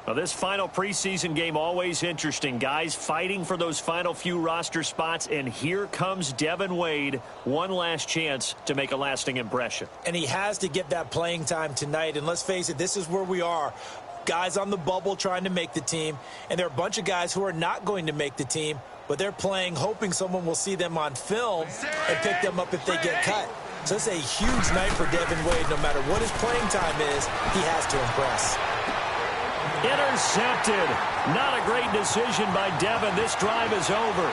Well, this final preseason game, always interesting. Guys fighting for those final few roster spots, and here comes Devin Wade. One last chance to make a lasting impression. And he has to get that playing time tonight. And let's face it, this is where we are. Guys on the bubble trying to make the team, and there are a bunch of guys who are not going to make the team, but they're playing hoping someone will see them on film and pick them up if they get cut. So it's a huge night for Devin Wade. No matter what his playing time is, he has to impress. Intercepted. Not a great decision by Devin. This drive is over.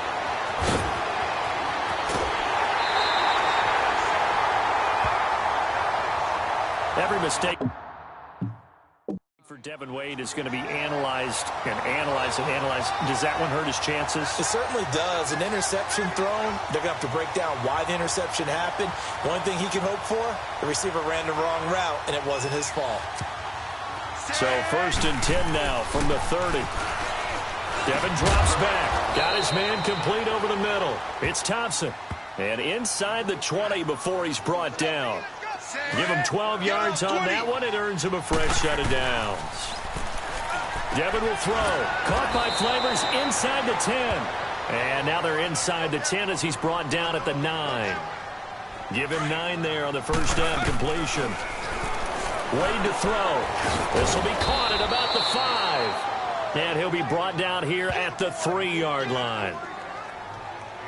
Every mistake for Devin Wade is going to be analyzed and analyzed and analyzed. Does that one hurt his chances? It certainly does. An interception thrown, they're going to have to break down why the interception happened. One thing he can hope for, the receiver ran the wrong route, and it wasn't his fault. So 1st and 10 now from the 30. Devin drops back. Got his man complete over the middle. It's Thompson. And inside the 20 before he's brought down. Give him 12 yards on that one. It earns him a fresh set of downs. Devin will throw. Caught by Flavors inside the 10. And now they're inside the 10 as he's brought down at the 9. Give him 9 there on the first down completion. Wade to throw. This will be caught at about the 5. And he'll be brought down here at the 3-yard line.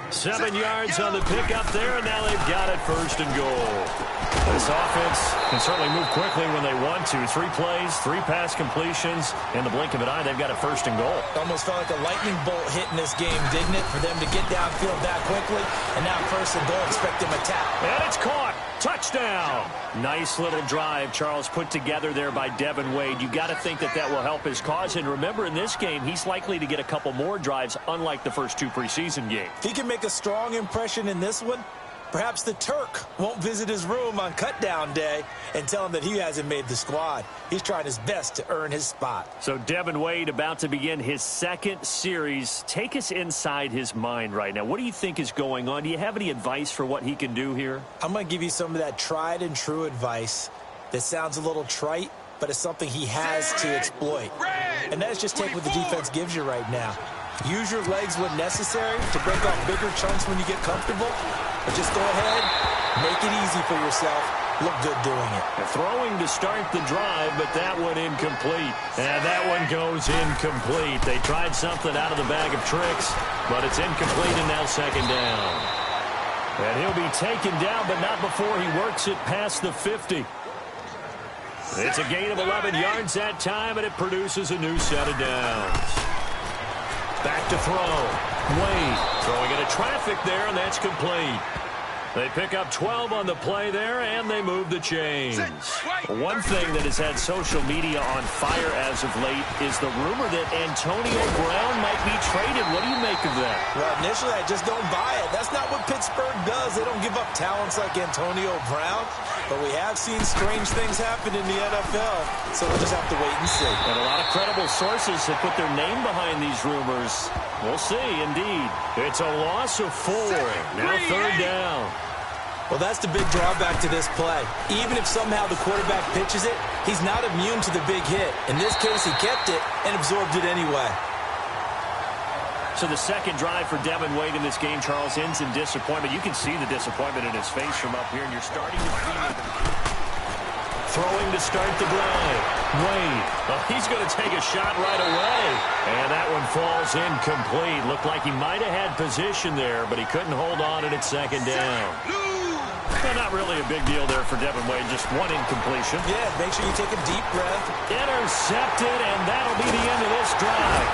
7 yards on the pickup there, and now they've got it 1st and goal. This offense can certainly move quickly when they want to. 3 plays, 3 pass completions. In the blink of an eye, they've got it 1st and goal. It almost felt like a lightning bolt hit in this game, didn't it? For them to get downfield that quickly, and now 1st and goal, expect them to tap. And it's caught. Touchdown. Nice little drive, Charles, put together there by Devin Wade. You got to think that that will help his cause. And remember, in this game, he's likely to get a couple more drives, unlike the first 2 preseason games. If he can make a strong impression in this one, perhaps the Turk won't visit his room on cutdown day and tell him that he hasn't made the squad. He's trying his best to earn his spot. So Devin Wade about to begin his 2nd series. Take us inside his mind right now. What do you think is going on? Do you have any advice for what he can do here? I'm going to give you some of that tried and true advice that sounds a little trite, but it's something he has to exploit. And that's just take what the defense gives you right now. Use your legs when necessary to break off bigger chunks when you get comfortable. But just go ahead, make it easy for yourself. Look good doing it. Throwing to start the drive, but that one incomplete. And that one goes incomplete. They tried something out of the bag of tricks, but it's incomplete and now 2nd down. And he'll be taken down, but not before he works it past the 50. It's a gain of 11 yards that time, and it produces a new set of downs. Back to throw. Wade throwing into traffic there, and that's complete. They pick up 12 on the play there, and they move the chains. One thing that has had social media on fire as of late is the rumor that Antonio Brown might be traded. What do you make of that? Well, initially, I just don't buy it. That's not what Pittsburgh does. They don't give up talents like Antonio Brown. But we have seen strange things happen in the NFL, so we'll just have to wait and see. And a lot of credible sources have put their name behind these rumors. We'll see, indeed. It's a loss of 4. Now 3rd down. Well, that's the big drawback to this play. Even if somehow the quarterback pitches it, he's not immune to the big hit. In this case, he kept it and absorbed it anyway. So the 2nd drive for Devin Wade in this game, Charles, ends in disappointment. You can see the disappointment in his face from up here, and you're starting to see it. Throwing to start the drive. Wade. Oh, he's going to take a shot right away. And that one falls incomplete. Looked like he might have had position there, but he couldn't hold on and it's 2nd down. Well, not really a big deal there for Devin Wade. Just one incompletion. Yeah, make sure you take a deep breath. Intercepted, and that'll be the end of this drive.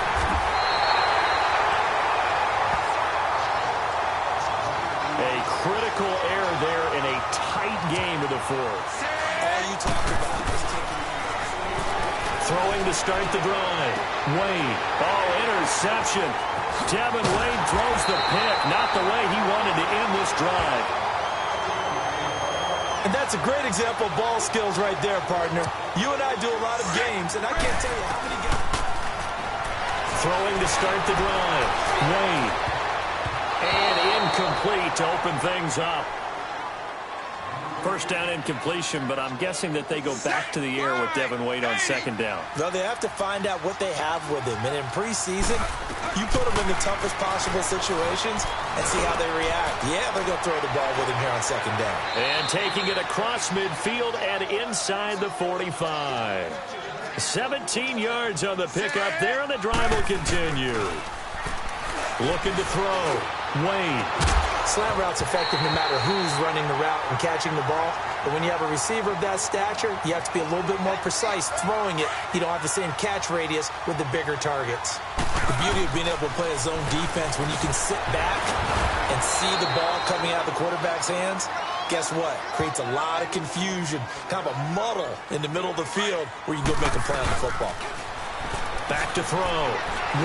A critical error there in a tight game of the 4th. All you talk about is taking... Throwing to start the drive. Wade. Oh, interception. Devin Wade throws the pick. Not the way he wanted to end this drive. And that's a great example of ball skills right there, partner. You and I do a lot of games, and I can't tell you how many guys... Throwing to start the drive. Wade. And incomplete to open things up. First down incompletion, but I'm guessing that they go back to the air with Devin Wade on second down. Well, they have to find out what they have with him. And in preseason, you put them in the toughest possible situations and see how they react. Yeah, they're going to throw the ball with him here on second down. And taking it across midfield and inside the 45. 17 yards on the pickup there, and the drive will continue. Looking to throw. Wade. Slant route's effective no matter who's running the route and catching the ball. But when you have a receiver of that stature, you have to be a little bit more precise throwing it. You don't have the same catch radius with the bigger targets. The beauty of being able to play a zone defense when you can sit back and see the ball coming out of the quarterback's hands, guess what? Creates a lot of confusion, kind of a muddle in the middle of the field where you can go make a play on the football. Back to throw.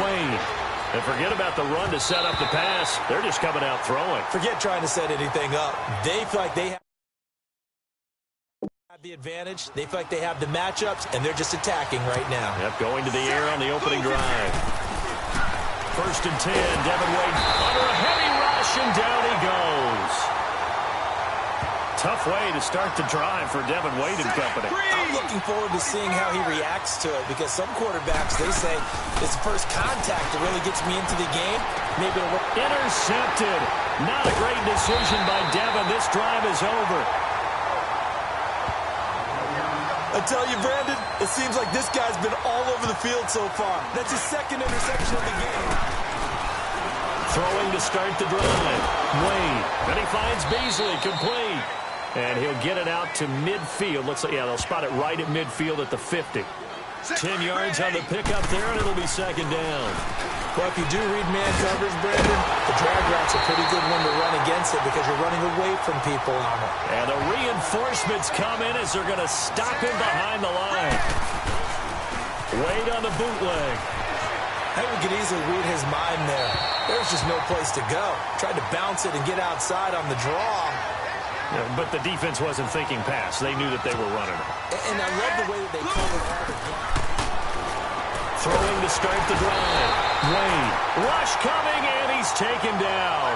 Wade. And forget about the run to set up the pass. They're just coming out throwing. Forget trying to set anything up. They feel like they have the advantage. They feel like they have the matchups, and they're just attacking right now. Yep, going to the air on the opening drive. First and 10, Devin Wade under a heavy rush, and down he goes. Tough way to start the drive for Devin Wade and company. I'm looking forward to seeing how he reacts to it because some quarterbacks, they say, it's the first contact that really gets me into the game. Maybe it'll work. Intercepted. Not a great decision by Devin. This drive is over. I tell you, Brandon, it seems like this guy's been all over the field so far. That's his second interception of the game. Throwing to start the drive. Wade. And he finds Beasley complete. And he'll get it out to midfield. Looks like, yeah, they'll spot it right at midfield at the 50. 10 yards on the pickup there, and it'll be second down. Well, if you do read man coverage, Brandon, the drag route's a pretty good one to run against it because you're running away from people on it. And the reinforcements come in as they're going to stop him behind the line. Wade on the bootleg. I think we could easily read his mind there. There's just no place to go. Tried to bounce it and get outside on the draw. Yeah, but the defense wasn't thinking pass. They knew that they were running it. And I love the way that they covered all the ground. Throwing to start the drive. Wade. Rush coming, and he's taken down.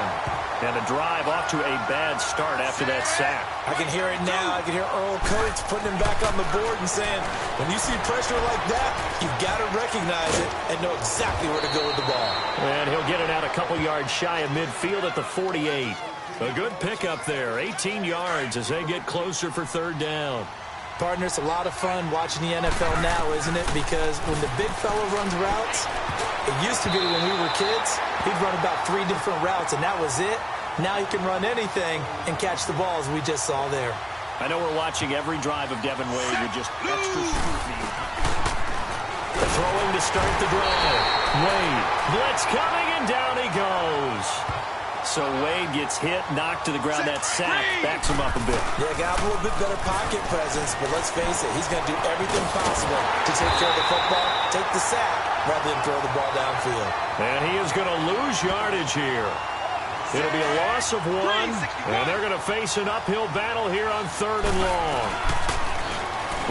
And a drive off to a bad start after that sack. I can hear it now. I can hear Earl Coates putting him back on the board and saying, when you see pressure like that, you've got to recognize it and know exactly where to go with the ball. And he'll get it out a couple yards shy of midfield at the 48. A good pickup there. 18 yards as they get closer for third down. Partner, it's a lot of fun watching the NFL now, isn't it? Because when the big fella runs routes, it used to be when we were kids, he'd run about 3 different routes, and that was it. Now he can run anything and catch the balls we just saw there. I know we're watching every drive of Devin Wade with just extra scrutiny. Throwing to start the drive. Wade. Blitz coming, and down he goes. So Wade gets hit, knocked to the ground. That sack backs him up a bit. Yeah, got a little bit better pocket presence, but let's face it, he's going to do everything possible to take care of the football, take the sack, rather than throw the ball downfield. And he is going to lose yardage here. It'll be a loss of 1, and they're going to face an uphill battle here on 3rd and long.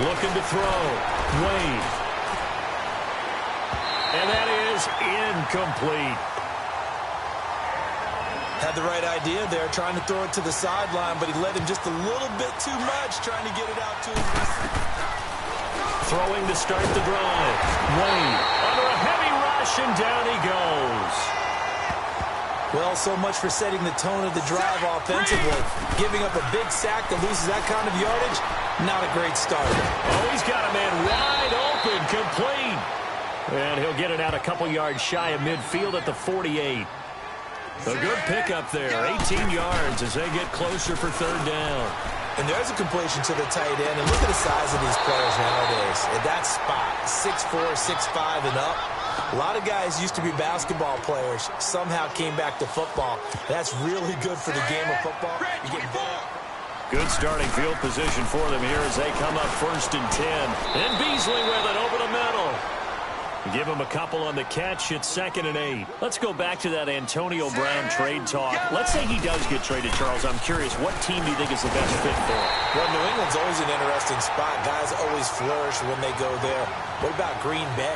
Looking to throw. Wade. And that is incomplete. Had the right idea there, trying to throw it to the sideline, but he led him just a little bit too much, trying to get it out to him. Throwing to start the drive. Wade under a heavy rush, and down he goes. Well, so much for setting the tone of the drive offensively. Giving up a big sack that loses that kind of yardage, not a great start. Oh, he's got a man wide open, complete. And he'll get it out a couple yards shy of midfield at the 48. A good pickup there, 18 yards as they get closer for third down. And there's a completion to the tight end. And look at the size of these players nowadays. At that spot, 6'4", 6'5", and up. A lot of guys used to be basketball players, somehow came back to football. That's really good for the game of football. You get better. Good starting field position for them here as they come up 1st and 10. And Beasley with it over the middle. Give him a couple on the catch. It's 2nd and 8. Let's go back to that Antonio Brown trade talk. Let's say he does get traded, Charles. I'm curious, what team do you think is the best fit for him? Well, New England's always an interesting spot. Guys always flourish when they go there. What about Green Bay?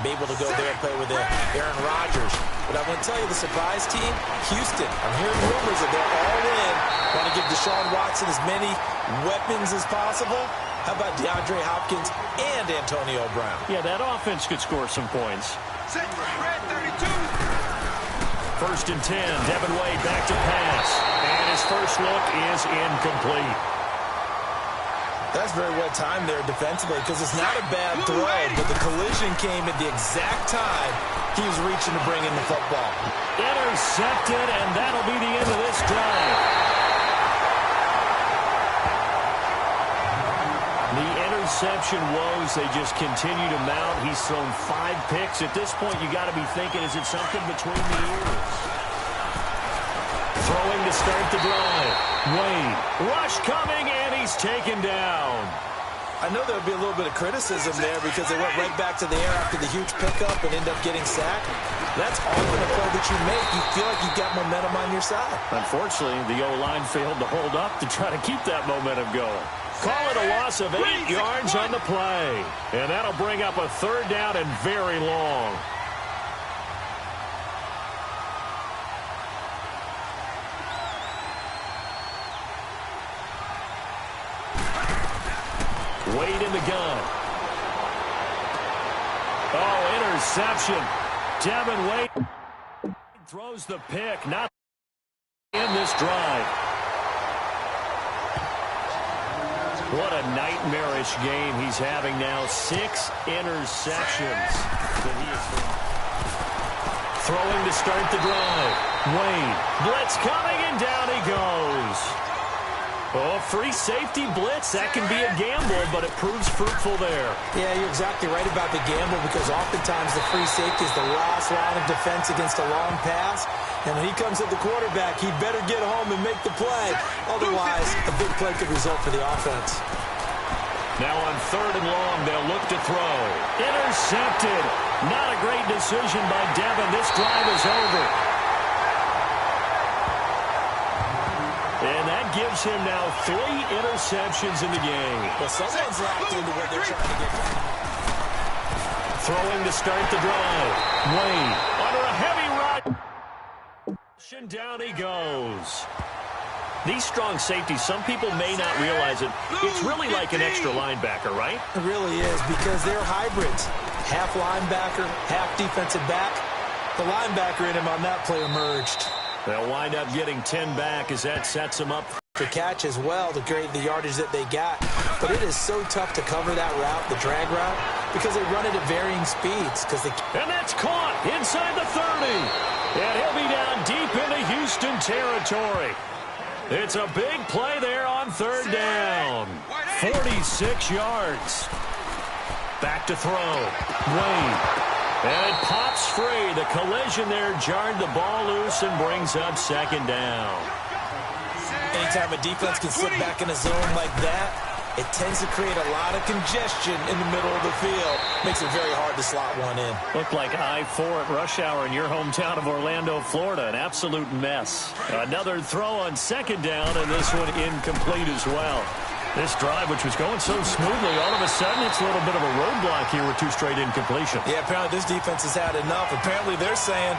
be able to go there and play with Aaron Rodgers. But I'm going to tell you, the surprise team, Houston. I'm hearing rumors that they're all in. Want to give Deshaun Watson as many weapons as possible. How about DeAndre Hopkins and Antonio Brown? Yeah, that offense could score some points. First and 10, Devin Wade back to pass. And his first look is incomplete. That's very well timed there defensively because it's not a bad throw, but the collision came at the exact time he was reaching to bring in the football. Intercepted, and that'll be the end of this drive. The interception woes, they just continue to mount. He's thrown 5 picks. At this point, you got to be thinking, is it something between the ears? Throwing to start the drive. Wade, rush coming, and he's taken down. I know there'll be a little bit of criticism there because they went right back to the air after the huge pickup and end up getting sacked. That's often a play that you make. You feel like you've got momentum on your side. Unfortunately, the O-line failed to hold up to try to keep that momentum going. Call it a loss of 8 yards on the play. And that'll bring up a 3rd down and very long. Wade in the gun. Oh, interception. Devin Wade throws the pick. Not in this drive. What a nightmarish game he's having now. 6 interceptions that he has thrown. Throwing to start the drive. Wade. Blitz coming, and down he goes. Oh, free safety blitz. That can be a gamble, but it proves fruitful there. Yeah, you're exactly right about the gamble because oftentimes the free safety is the last line of defense against a long pass. And when he comes at the quarterback, he'd better get home and make the play. Otherwise, a big play could result for the offense. Now on 3rd and long, they'll look to throw. Intercepted. Not a great decision by Devin. This drive is over. And that gives him now 3 interceptions in the game. Well, someone's locked into what they're trying to get done. Throwing to start the drive. Wade under a heavy rush. And down he goes. These strong safeties, some people may not realize it. It's really like an extra linebacker, right? It really is because they're hybrids. Half linebacker, half defensive back. The linebacker in him on that play emerged. They'll wind up getting 10 back as that sets them up for catch as well to create the yardage that they got. But it is so tough to cover that route, the drag route, because they run it at varying speeds. And that's caught inside the 30. And he'll be down deep into Houston territory. It's a big play there on 3rd down. 46 yards. Back to throw. Wade. And it pops free. The collision there jarred the ball loose and brings up 2nd down. Anytime a defense can sit back in a zone like that, it tends to create a lot of congestion in the middle of the field. Makes it very hard to slot one in. Looked like I-4 at rush hour in your hometown of Orlando, Florida. An absolute mess. Another throw on 2nd down, and this one incomplete as well. This drive, which was going so smoothly, all of a sudden it's a little bit of a roadblock here with 2 straight incompletions. Yeah, apparently this defense has had enough. Apparently they're saying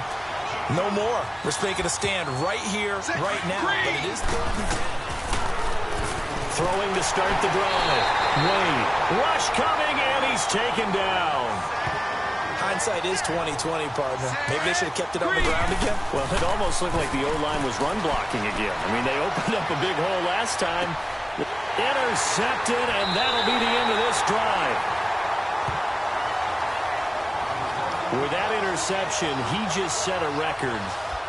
no more. We're making a stand right here, right now. But it is 3rd and 10. Throwing to start the drive. Wade. Rush coming, and he's taken down. Hindsight is 20/20, partner. Maybe they should have kept it on the ground again. Well, it almost looked like the O-line was run blocking again. I mean, they opened up a big hole last time. Intercepted, and that'll be the end of this drive. With that interception, he just set a record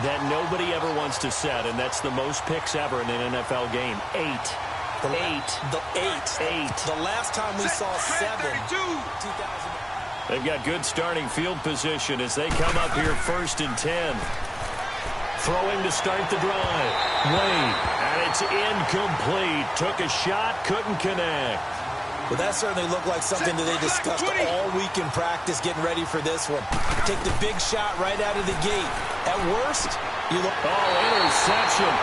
that nobody ever wants to set, and that's the most picks ever in an NFL game. 8. The last time we saw 7. 2000. They've got good starting field position as they come up here 1st and 10. Throwing to start the drive. Wade, and it's incomplete. Took a shot, couldn't connect. Well, that certainly looked like something that they discussed all week in practice, getting ready for this one. Take the big shot right out of the gate. At worst, you look... Oh, interception.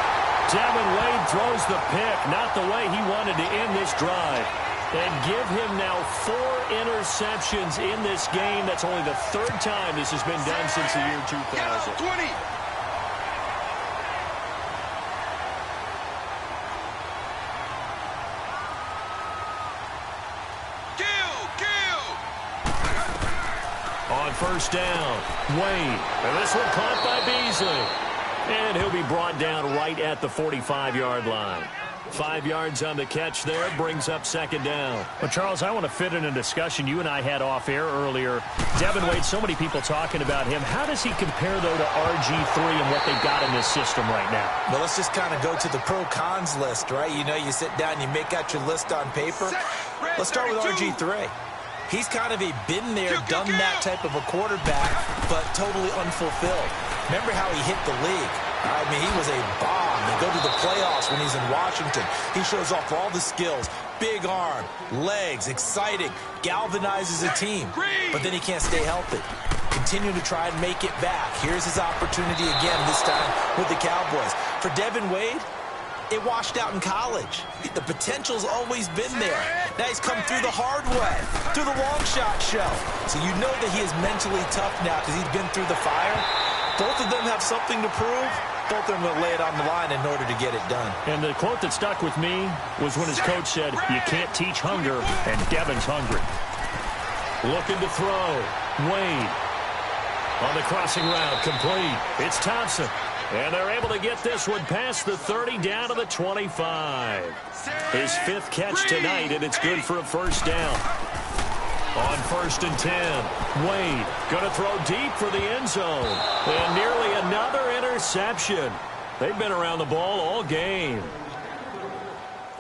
Devin Wade throws the pick. Not the way he wanted to end this drive. And give him now 4 interceptions in this game. That's only the 3rd time this has been done since the year 2000. 20. On first down, Wade. And this one caught by Beasley. And he'll be brought down right at the 45-yard line. 5 yards on the catch there, brings up 2nd down. Well, Charles, I want to fit in a discussion you and I had off air earlier. Devin Wade, so many people talking about him. How does he compare, though, to RG3 and what they've got in this system right now? Well, let's just kind of go to the pro-cons list, right? You know, you sit down, you make out your list on paper. Let's start with RG3. He's kind of a been there, done that type of a quarterback, but totally unfulfilled. Remember how he hit the league? I mean, he was a bomb. They go to the playoffs when he's in Washington. He shows off all the skills. Big arm, legs, exciting, galvanizes a team. But then he can't stay healthy. Continue to try and make it back. Here's his opportunity again, this time with the Cowboys. For Devin Wade, it washed out in college. The potential's always been there. Now he's come through the hard way, through the long shot show. So you know that he is mentally tough now because he's been through the fire. Both of them have something to prove. Both of them will lay it on the line in order to get it done. And the quote that stuck with me was when his coach said, "You can't teach hunger," and Devin's hungry. Looking to throw. Wade. On the crossing route, complete. It's Thompson. And they're able to get this one past the 30 down to the 25. His 5th catch tonight, and it's good for a first down. On 1st and 10, Wade going to throw deep for the end zone. And nearly another interception. They've been around the ball all game.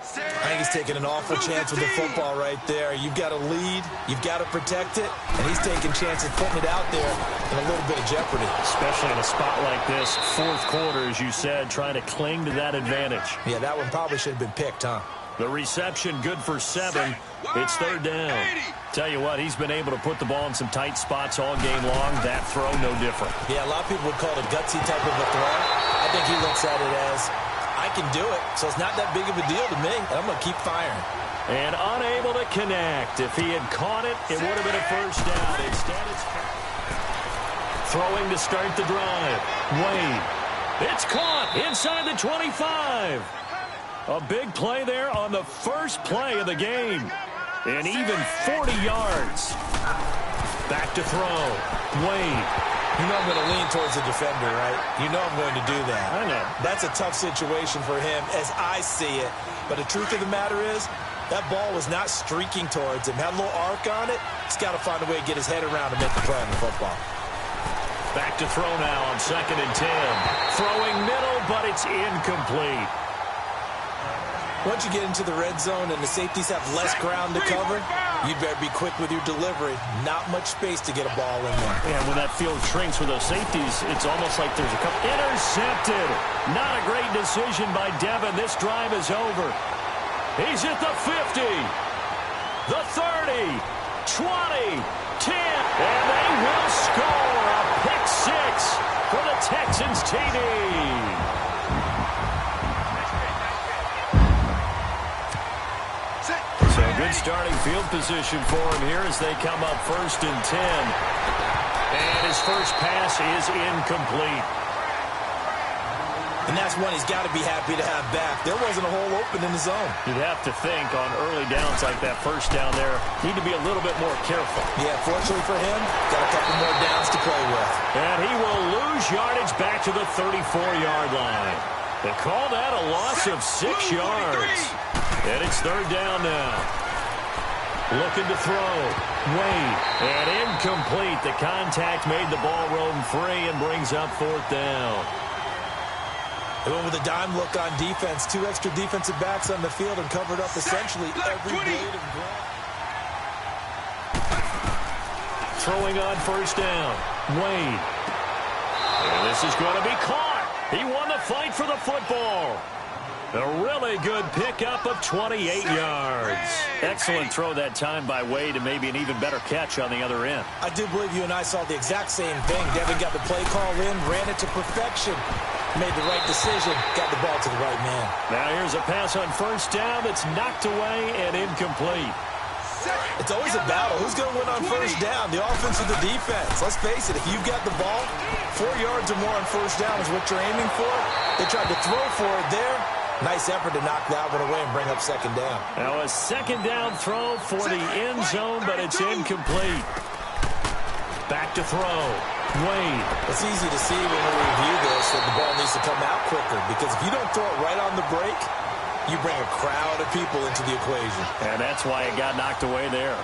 I think he's taking an awful chance with the football right there. You've got to lead, you've got to protect it, and he's taking chances putting it out there in a little bit of jeopardy. Especially in a spot like this, 4th quarter, as you said, trying to cling to that advantage. Yeah, that one probably should have been picked, huh? The reception good for 7. It's 3rd down. Tell you what, he's been able to put the ball in some tight spots all game long. That throw, no different. Yeah, a lot of people would call it a gutsy type of a throw. I think he looks at it as, I can do it, so it's not that big of a deal to me, and I'm going to keep firing. And unable to connect. If he had caught it, it would have been a first down. Instead, it's throwing to start the drive. Wade. It's caught inside the 25. A big play there on the first play of the game. And even 40 yards. Back to throw. Wade. You know I'm going to lean towards the defender, right? You know I'm going to do that. I know. That's a tough situation for him as I see it. But the truth of the matter is, that ball was not streaking towards him. Had a little arc on it. He's got to find a way to get his head around and make the play on the football. Back to throw now on 2nd and 10. Throwing middle, but it's incomplete. Once you get into the red zone and the safeties have less ground to cover, you better be quick with your delivery. Not much space to get a ball in there. And when that field shrinks with those safeties, it's almost like there's a couple. Intercepted. Not a great decision by Devin. This drive is over. He's at the 50, the 30, 20, 10, and they will score a pick 6 for the Texans TD. So good starting field position for him here as they come up 1st and 10. And his first pass is incomplete. And that's one he's got to be happy to have back. There wasn't a hole open in the zone. You'd have to think on early downs like that first down there, need to be a little bit more careful. Yeah, fortunately for him, got a couple more downs to play with. And he will lose yardage back to the 34-yard line. They call that a loss of 6 yards. And it's 3rd down now. Looking to throw. Wade. And incomplete. The contact made the ball roam free and brings up 4th down. They went with a dime look on defense. 2 extra defensive backs on the field and covered up essentially every blade of grass. Throwing on 1st down. Wade. And this is going to be caught. He won the fight for the football. A really good pickup of 28 yards. Excellent throw that time by Wade, and maybe an even better catch on the other end. I do believe you and I saw the exact same thing. Devin got the play call in, ran it to perfection. Made the right decision. Got the ball to the right man. Now here's a pass on first down that's knocked away and incomplete. It's always a battle. Who's going to win on first down, the offense or the defense? Let's face it, if you've got the ball, 4 yards or more on first down is what you're aiming for. They tried to throw for it there. Nice effort to knock that one away and bring up second down. Now a second down throw for the end zone, but it's incomplete. Back to throw. Wade. It's easy to see when we review this that the ball needs to come out quicker, because if you don't throw it right on the break, you bring a crowd of people into the equation. And that's why it got knocked away there.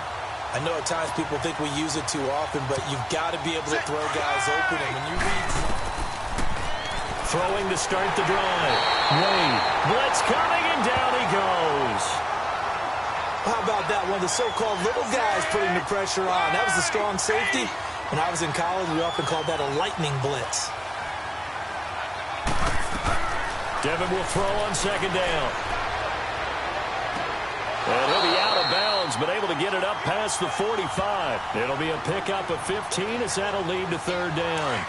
I know at times people think we use it too often, but you've got to be able to throw guys open. And when you read... Throwing to start the drive. Wade. Blitz coming, and down he goes. How about that? One of the so-called little guys putting the pressure on. That was the strong safety. When I was in college, we often called that a lightning blitz. Devin will throw on second down. And he'll be out of bounds, but able to get it up past the 45. It'll be a pickup of 15 as that'll lead to third down.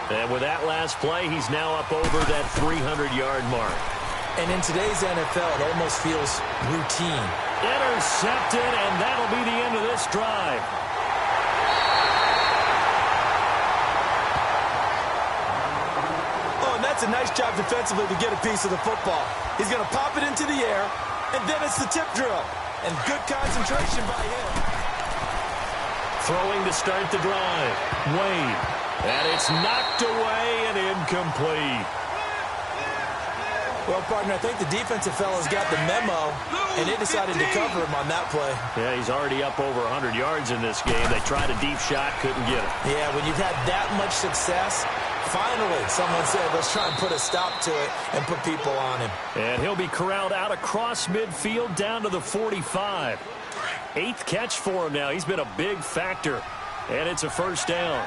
And with that last play, he's now up over that 300-yard mark. And in today's NFL, it almost feels routine. Intercepted, and that'll be the end of this drive. Oh, and that's a nice job defensively to get a piece of the football. He's going to pop it into the air, and then it's the tip drill. And good concentration by him. Throwing to start the drive. Wade. And it's knocked away and incomplete. Well, partner, I think the defensive fellas got the memo, and they decided to cover him on that play. Yeah, he's already up over 100 yards in this game. They tried a deep shot, couldn't get it. Yeah, when you've had that much success, finally someone said, let's try and put a stop to it and put people on him. And he'll be corralled out across midfield down to the 45. 8th catch for him now. He's been a big factor, and it's a first down.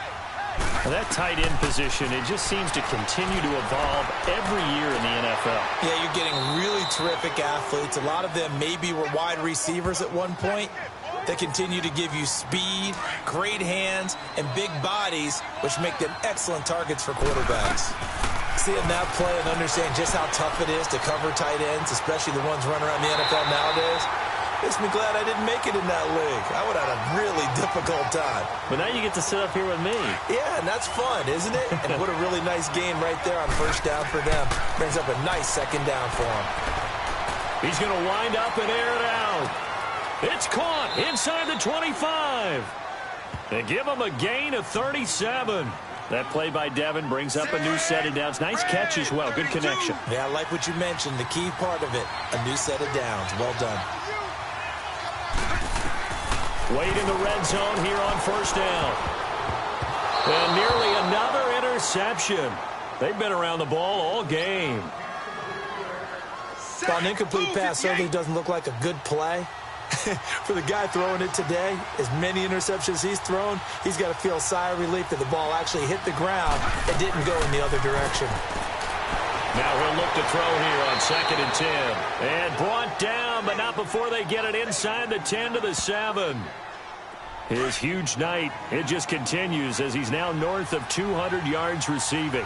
Now that tight end position, it just seems to continue to evolve every year in the NFL. Yeah, you're getting really terrific athletes. A lot of them maybe were wide receivers at one point. They continue to give you speed, great hands, and big bodies, which make them excellent targets for quarterbacks. Seeing that play and understand just how tough it is to cover tight ends, especially the ones running around the NFL nowadays, makes me glad I didn't make it in that league. I would have had a really difficult time. But now you get to sit up here with me. Yeah, and that's fun, isn't it? And what a really nice game right there on first down for them. Brings up a nice second down for him. He's going to wind up and air it out. It's caught inside the 25. They give him a gain of 37. That play by Devin brings up a new set of downs. Nice catch as well. Good connection. Yeah, I like what you mentioned. The key part of it, a new set of downs. Well done. Wade in the red zone here on first down. And nearly another interception. They've been around the ball all game. Well, an incomplete pass certainly doesn't look like a good play. For the guy throwing it today, as many interceptions he's thrown, he's got to feel a sigh of relief that the ball actually hit the ground and didn't go in the other direction. Now he'll look to throw here on 2nd and 10. And brought down, but not before they get it inside the 10 to the 7. His huge night, it just continues as he's now north of 200 yards receiving.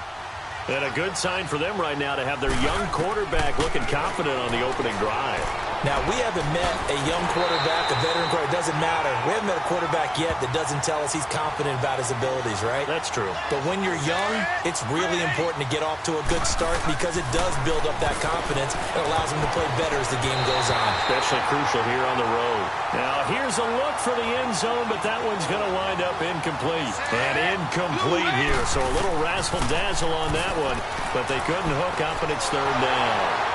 And a good sign for them right now to have their young quarterback looking confident on the opening drive. Now, we haven't met a young quarterback, a veteran quarterback. It doesn't matter. We haven't met a quarterback yet that doesn't tell us he's confident about his abilities, right? That's true. But when you're young, it's really important to get off to a good start because it does build up that confidence. It allows him to play better as the game goes on. Especially crucial here on the road. Now, here's a look for the end zone, but that one's going to wind up incomplete. And incomplete here, so a little razzle-dazzle on that one, but they couldn't hook up, and it's third down.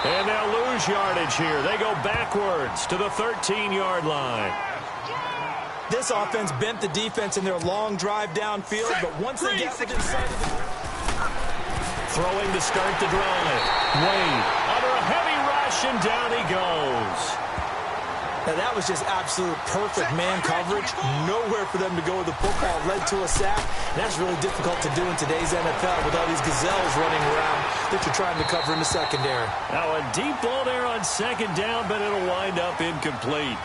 And they'll lose yardage here. They go backwards to the 13-yard line. This offense bent the defense in their long drive downfield, but once they get within sight of the... Throwing to start the drive. Wade under a heavy rush, and down he goes. Now, that was just absolute perfect man coverage. Nowhere for them to go with the football. Led to a sack. And that's really difficult to do in today's NFL with all these gazelles running around that you're trying to cover in the secondary. Now, a deep ball there on second down, but it'll wind up incomplete.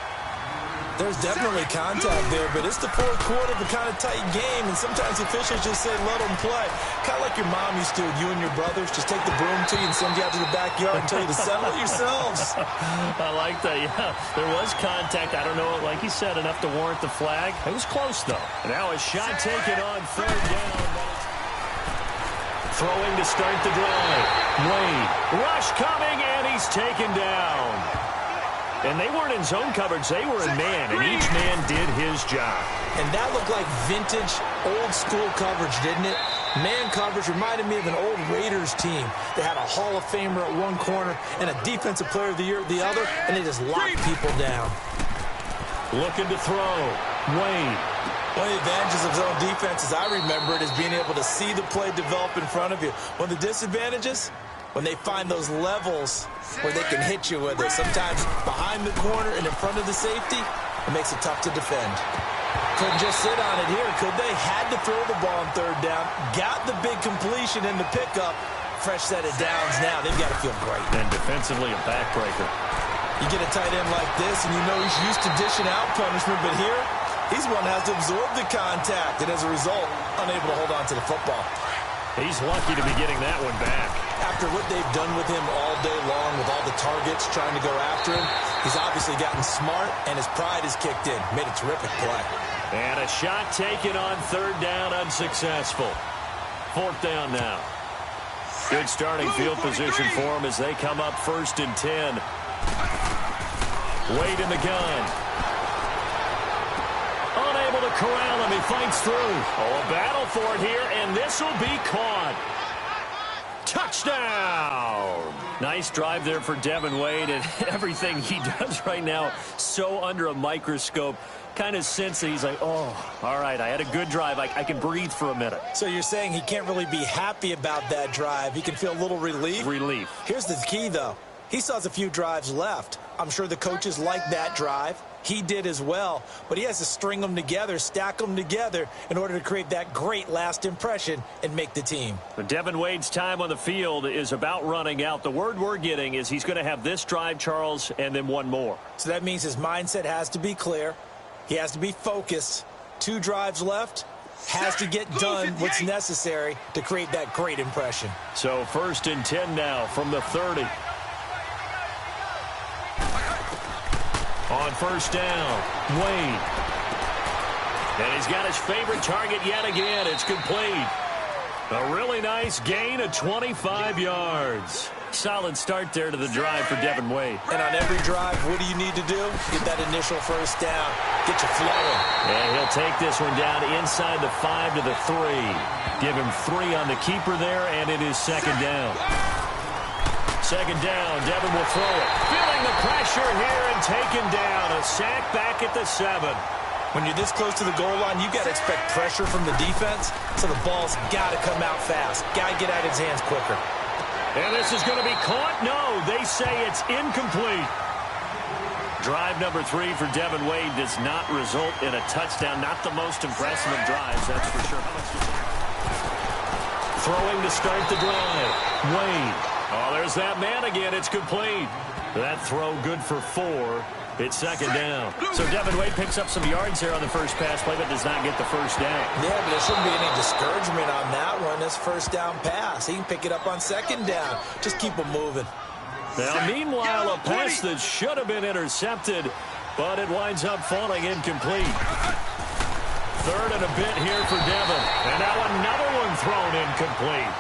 There's definitely contact there, but it's the fourth quarter of a kind of tight game, and sometimes officials just say, let them play. Kind of like your mom used to, you and your brothers, just take the broom to you and send you out to the backyard and tell you to settle it yourselves. I like that, yeah. There was contact. I don't know, like you said, enough to warrant the flag. It was close, though. Now a shot taken on third down. Throwing to start the drive. Wade. Rush coming, and he's taken down. And they weren't in zone coverage. They were in man, and each man did his job. And that looked like vintage, old-school coverage, didn't it? Man coverage reminded me of an old Raiders team. They had a Hall of Famer at one corner and a Defensive Player of the Year at the other, and they just locked people down. Looking to throw. Wade. One of the advantages of zone defense, as I remember it, is being able to see the play develop in front of you. One of the disadvantages, when they find those levels where they can hit you with it. Sometimes behind the corner and in front of the safety, it makes it tough to defend. Couldn't just sit on it here, could they? Had to throw the ball on third down. Got the big completion in the pickup. Fresh set of downs now. They've got to feel great. And defensively, a backbreaker. You get a tight end like this, and you know he's used to dishing out punishment, but here, he's one that has to absorb the contact, and as a result, unable to hold on to the football. He's lucky to be getting that one back. After what they've done with him all day long, with all the targets trying to go after him, he's obviously gotten smart, and his pride has kicked in. Made a terrific play. And a shot taken on third down, unsuccessful. Fourth down now. Good starting field position for him as they come up 1st and 10. Wade in the gun. Unable to corral him. He fights through. Oh, a battle for it here, and this will be caught. Touchdown! Nice drive there for Devin Wade, and everything he does right now so under a microscope. Kind of sense that he's like, oh, all right, I had a good drive. I can breathe for a minute. So you're saying he can't really be happy about that drive. He can feel a little relief? Relief. Here's the key, though. He still has a few drives left. I'm sure the coaches like that drive. He did as well. But he has to string them together, stack them together in order to create that great last impression and make the team. But Devin Wade's time on the field is about running out. The word we're getting is he's going to have this drive, Charles, and then one more. So that means his mindset has to be clear. He has to be focused. 2 drives left. Has to get done what's necessary to create that great impression. So 1st and 10 now from the 30. On 1st down, Wade. And he's got his favorite target yet again. It's complete. A really nice gain of 25 yards. Solid start there to the drive for Devin Wade. And on every drive, what do you need to do? Get that initial first down. Get you flowing. And he'll take this one down inside the 5 to the 3. Give him 3 on the keeper there, and it is 2nd down. 2nd down, Devin will throw it. Feeling the pressure here and taken down. A sack back at the 7. When you're this close to the goal line, you got to expect pressure from the defense, so the ball's got to come out fast. Got to get out of his hands quicker. And this is going to be caught? No, they say it's incomplete. Drive number 3 for Devin Wade does not result in a touchdown. Not the most impressive of drives, that's for sure. Throwing to start the drive. Wade. Oh, there's that man again. It's complete. That throw good for 4. It's 2nd down. So Devin Wade picks up some yards here on the first pass play, but does not get the first down. Yeah, but there shouldn't be any discouragement on that one. That's first down pass. He can pick it up on 2nd down. Just keep him moving. Now, meanwhile, a pass that should have been intercepted, but it winds up falling incomplete. 3rd and a bit here for Devin. And now another one thrown incomplete.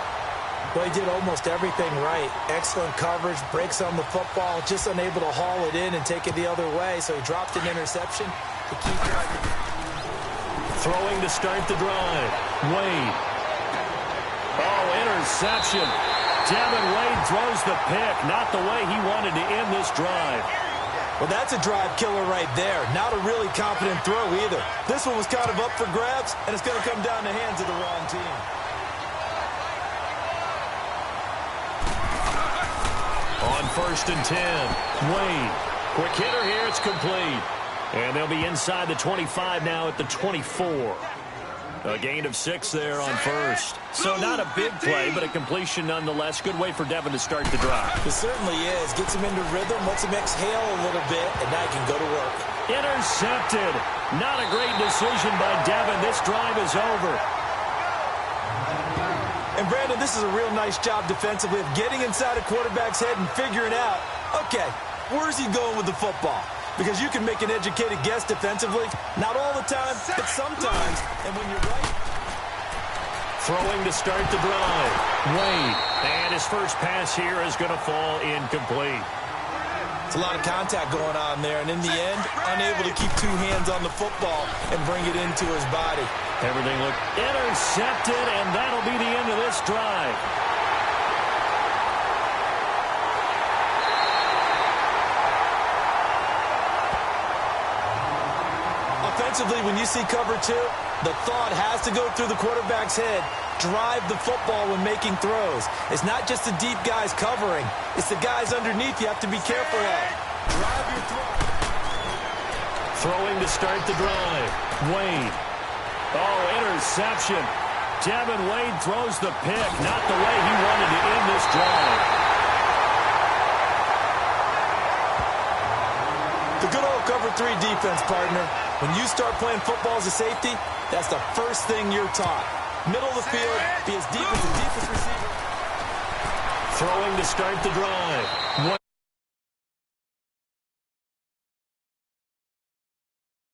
Well, he did almost everything right. Excellent coverage, breaks on the football, just unable to haul it in and take it the other way, so he dropped an interception to keep driving. Throwing to start the drive. Wade. Oh, interception. Devin Wade throws the pick, not the way he wanted to end this drive. Well, that's a drive killer right there. Not a really confident throw either. This one was kind of up for grabs, and it's going to come down the hands of the wrong team. On 1st and 10, Wade. Quick hitter here, it's complete. And they'll be inside the 25 now at the 24. A gain of 6 there on first. So not a big play, but a completion nonetheless. Good way for Devin to start the drive. It certainly is. Gets him into rhythm, lets him exhale a little bit, and now he can go to work. Intercepted. Not a great decision by Devin. This drive is over. And Brandon, this is a real nice job defensively of getting inside a quarterback's head and figuring out, okay, where's he going with the football? Because you can make an educated guess defensively. Not all the time, but sometimes. And when you're right. Throwing to start the drive. Wade. And his first pass here is going to fall incomplete. It's a lot of contact going on there. And in the end, unable to keep 2 hands on the football and bring it into his body. Everything looked intercepted, and that'll be the end of this drive. Offensively, when you see cover 2, the thought has to go through the quarterback's head. Drive the football when making throws. It's not just the deep guys covering. It's the guys underneath you have to be careful of. Drive your throw. Throwing to start the drive. Wade. Oh, interception. Devin Wade throws the pick. Not the way he wanted to end this drive. The good old cover 3 defense, partner. When you start playing football as a safety, that's the first thing you're taught. Middle of the field, be as deep as the deepest receiver. Throwing to start the drive.